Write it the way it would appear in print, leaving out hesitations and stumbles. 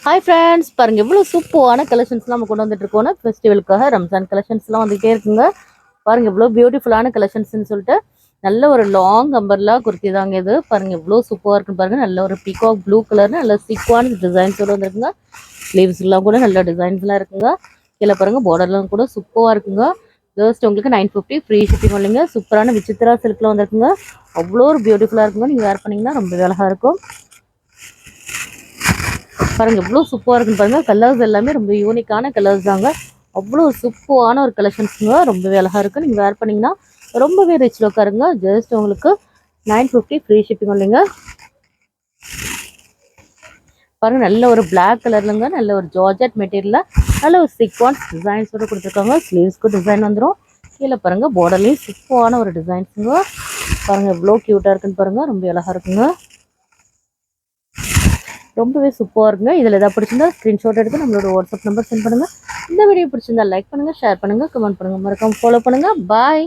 Hi friends, பாருங்க எவ்வளோ சூப்பரான கலெக்ஷன்ஸ்லாம் நம்ம கொண்டு வந்துட்டு இருக்கோம். ஃபெஸ்டிவலுக்காக ரம்ஜான் கலெக்ஷன்ஸ்லாம் வந்துகிட்டே இருக்குங்க. பாருங்க எவ்வளோ பியூட்டிஃபுல்லான கலெக்ஷன்ஸ்னு சொல்லிட்டு நல்ல ஒரு லாங் அம்பர்லா குர்த்தி தாங்க இது. பாருங்க எவ்வளோ சூப்பராக இருக்குன்னு பாருங்க. நல்ல ஒரு பீகாக் ப்ளூ கலர்னு நல்ல சீக்வான டிசைன்ஸோட வந்துருக்குங்க. ஸ்லீவ்ஸ்லாம் கூட நல்ல டிசைன்ஸ்லாம் இருக்குங்க. கீழே பாருங்க பார்டர்லாம் கூட சூப்பராக இருக்குங்க. ஜஸ்ட் உங்களுக்கு 950 ஃப்ரீ ஷிப்பிங் இல்லைங்க. சூப்பரான விசித்ரா சில்க்ல வந்துருக்குங்க. அவ்வளோ ஒரு பியூட்டிஃபுல்லாக இருக்குங்க. நீங்கள் வேர் பண்ணிங்கன்னா ரொம்ப அழகாக இருக்கும். பாருங்க எவ்வளோ சூப்பராக இருக்குன்னு பாருங்க. கலர்ஸ் எல்லாமே ரொம்ப யூனிக்கான கலர்ஸ் தாங்க. அவ்வளோ சூப்பரான ஒரு கலெக்ஷன்ஸுங்க. ரொம்பவே அழகாக இருக்குது. நீங்கள் வேர் பண்ணிங்கன்னா ரொம்பவே ரிச் லுக்காக இருங்க. ஜஸ்ட் உங்களுக்கு 950 ஃப்ரீ ஷிப்பிங் இல்லைங்க. பாருங்க நல்ல ஒரு பிளாக் கலர்லங்க, நல்ல ஒரு ஜார்ஜெட் மெட்டீரியலில் நல்ல ஒரு சீக்வன்ஸ் டிசைன்ஸோட கொடுத்துருக்காங்க. ஸ்லீவ்ஸ்க்கு டிசைன் வந்துடும். கீழே பாருங்க பார்டர்லேயும் சூப்பரான ஒரு டிசைன்ஸுங்க. பாருங்க எவ்வளோ க்யூட்டாக இருக்குன்னு பாருங்க. ரொம்ப அழகாக இருக்குங்க. ரொம்பவே சூப்பராக இருக்குங்க. இதில் எதாவது பிடிச்சிருந்தா ஸ்க்ரீன்ஷாட் எடுத்து நம்மளோட வாட்ஸ்அப் நம்பர் சென்ட் பண்ணுங்கள். இந்த வீடியோ பிடிச்சிருந்தா லைக் பண்ணுங்கள், ஷேர் பண்ணுங்கள், கமெண்ட் பண்ணுங்கள், மறக்காம ஃபாலோ பண்ணுங்கள். பாய்.